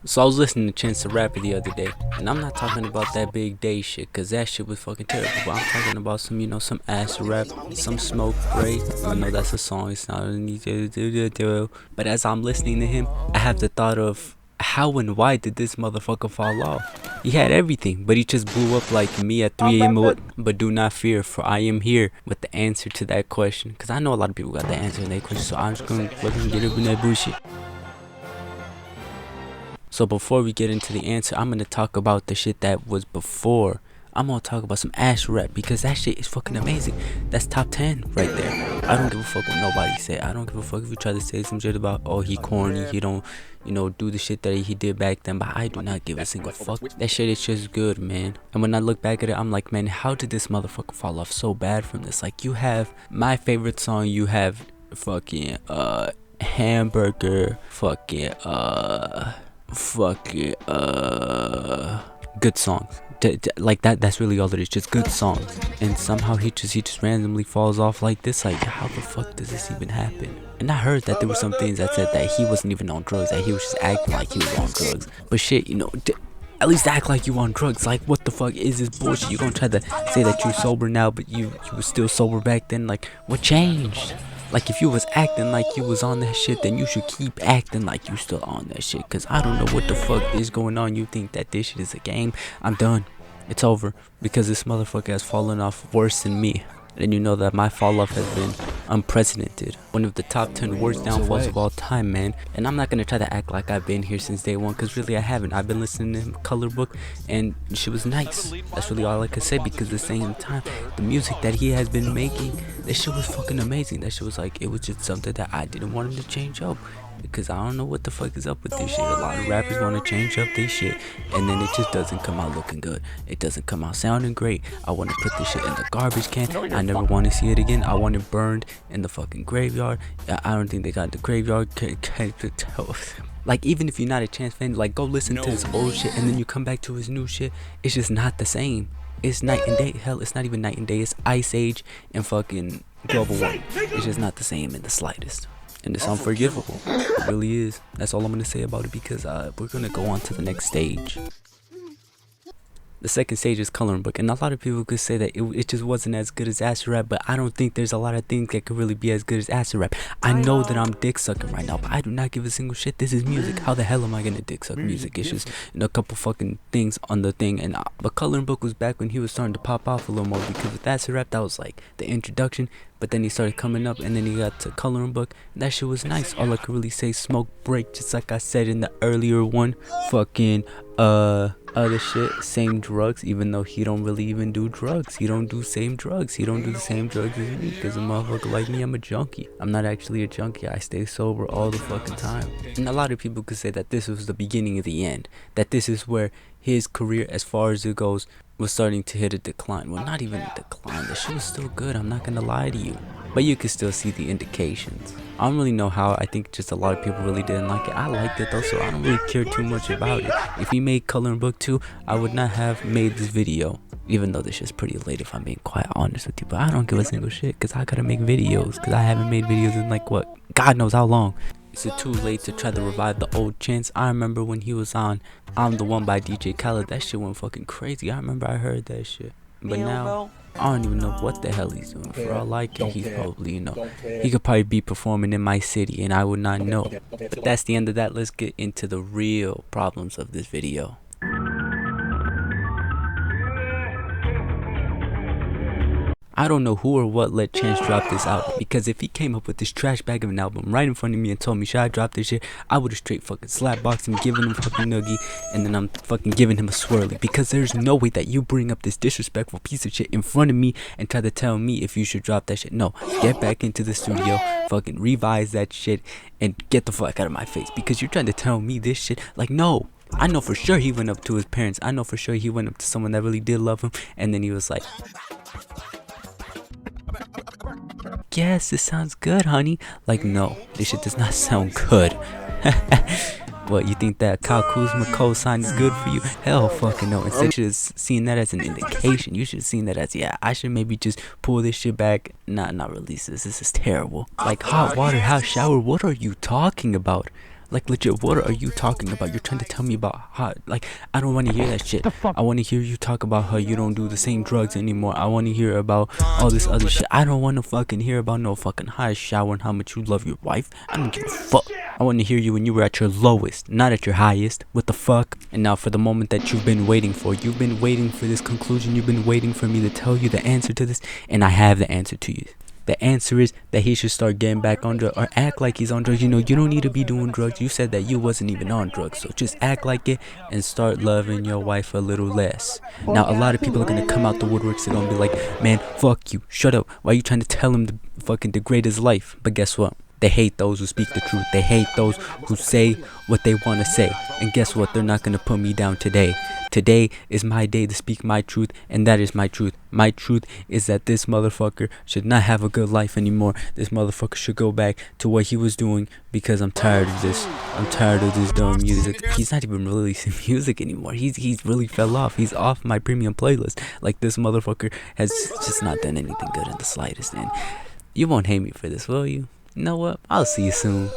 So I was listening to Chance the Rapper the other day, and I'm not talking about that Big Day shit, cause that shit was fucking terrible. But I'm talking about some, some ass rap, some smoke break. I know that's a song. It's not do. But as I'm listening to him, I have the thought of how and why did this motherfucker fall off? He had everything, but he just blew up like me at 3 a.m. But do not fear, for I am here with the answer to that question. Cause I know a lot of people got the answer to that question, so I'm just gonna fucking get up in that bullshit. So before we get into the answer, I'm gonna talk about the shit that was before. I'm gonna talk about some ass rap because that shit is fucking amazing. That's top 10 right there. I don't give a fuck what nobody say. I don't give a fuck if you try to say some shit about, oh, he corny, he don't, do the shit that he did back then. But I do not give a single fuck. That shit is just good, man. And when I look back at it, I'm like, man, how did this motherfucker fall off so bad from this? Like, you have my favorite song, you have fucking hamburger, fucking good songs. Like that's really all it is, just good songs. And somehow he just randomly falls off like this. Like, how the fuck does this even happen? And I heard that there were some things that said that he wasn't even on drugs, that he was just acting like he was on drugs. But shit, at least act like you on drugs. Like, what the fuck is this bullshit? You gonna try to say that you sober now, but you was still sober back then? Like, what changed? Like, if you was acting like you was on that shit, then you should keep acting like you still on that shit. Cause I don't know what the fuck is going on. You think that this shit is a game? I'm done. It's over. Because this motherfucker has fallen off worse than me. And you know that my fall off has been unprecedented. One of the top 10 worst downfalls of all time, man. And I'm not gonna try to act like I've been here since day one, cause really I haven't. I've been listening to Color Book and she was nice. That's really all I could say, because at the same time, the music that he has been making, that shit was fucking amazing. That shit was like, it was just something that I didn't want him to change up. Because I don't know what the fuck is up with this shit. A lot of rappers want to change up this shit, and then it just doesn't come out looking good. It doesn't come out sounding great. I want to put this shit in the garbage can. I never want to see it again. I want it burned in the fucking graveyard. I don't think they got the graveyard. Like, even if you're not a Chance fan, like, go listen to his old shit, and then you come back to his new shit. It's just not the same. It's night and day. Hell, it's not even night and day. It's Ice Age and fucking Global Warming. It's just not the same in the slightest. And it's unforgivable. It really is. That's all I'm gonna say about it, because we're gonna go on to the next stage. The second stage is Coloring Book, and a lot of people could say that it just wasn't as good as acid rap, but I don't think there's a lot of things that could really be as good as acid rap. I know that I'm dick sucking right now, but I do not give a single shit. This is music. How the hell am I gonna dick suck music? It's just a couple fucking things on the thing. And but Coloring Book was back when he was starting to pop off a little more, because with acid rap that was like the introduction. But then he started coming up, and then he got to Coloring Book. That shit was nice. All I could really say, smoke break, just like I said in the earlier one. Fucking other shit, same drugs, even though he don't really even do drugs. He don't do same drugs. He don't do the same drugs as me, because a motherfucker like me, I'm a junkie. I'm not actually a junkie. I stay sober all the fucking time. And a lot of people could say that this was the beginning of the end. That this is where his career, as far as it goes, was starting to hit a decline. Well, not even a decline. The shit was still good. I'm not gonna lie to you. But you can still see the indications. I don't really know how. I think just a lot of people really didn't like it. I liked it though, so I don't really care too much about it. If he made Coloring Book 2, I would not have made this video. Even though this shit's pretty late, if I'm being quite honest with you. But I don't give a single shit, because I gotta make videos. Because I haven't made videos in like, what? God knows how long. Is it too late to try to revive the old Chance? I remember when he was on I'm the One by DJ Khaled. That shit went fucking crazy. I remember I heard that shit. But now, I don't even know what the hell he's doing. For all I care, he's probably, he could probably be performing in my city and I would not know. But that's the end of that. Let's get into the real problems of this video. I don't know who or what let Chance drop this out, because if he came up with this trash bag of an album right in front of me and told me, should I drop this shit, I would have straight fucking slapboxed him, giving him fucking noogie, and then I'm fucking giving him a swirly, because there's no way that you bring up this disrespectful piece of shit in front of me and try to tell me if you should drop that shit. No, get back into the studio, fucking revise that shit, and get the fuck out of my face, because you're trying to tell me this shit. Like, no. I know for sure he went up to his parents. I know for sure he went up to someone that really did love him, and then he was like, yes, this sounds good, honey. Like, no, this shit does not sound good. What, you think that Kyle Kuzma cosign is good for you? Hell fucking no. Instead, you should have seen that as an indication. You should have seen that as, yeah, I should maybe just pull this shit back. Not release this. This is terrible. Like, hot water, hot shower. What are you talking about? Like legit, what are you talking about? You're trying to tell me about how, like, I don't want to hear that shit. I want to hear you talk about how you don't do the same drugs anymore. I want to hear about all this other shit. I don't want to fucking hear about no fucking high shower and how much you love your wife. I don't give a fuck. I want to hear you when you were at your lowest, not at your highest. What the fuck? And now for the moment that you've been waiting for. You've been waiting for this conclusion. You've been waiting for me to tell you the answer to this. And I have the answer to you. The answer is that he should start getting back on drugs or act like he's on drugs. You know, you don't need to be doing drugs. You said that you wasn't even on drugs. So just act like it and start loving your wife a little less. Now, a lot of people are going to come out the woodworks. They're going to be like, man, fuck you. Shut up. Why are you trying to tell him to fucking degrade his life? But guess what? They hate those who speak the truth. They hate those who say what they want to say. And guess what? They're not going to put me down today. Today is my day to speak my truth, and that is my truth. My truth is that this motherfucker should not have a good life anymore. This motherfucker should go back to what he was doing because I'm tired of this. I'm tired of this dumb music. He's not even releasing music anymore. He's really fell off. He's off my premium playlist. Like, this motherfucker has just not done anything good in the slightest. And you won't hate me for this, will you? You know what? I'll see you soon.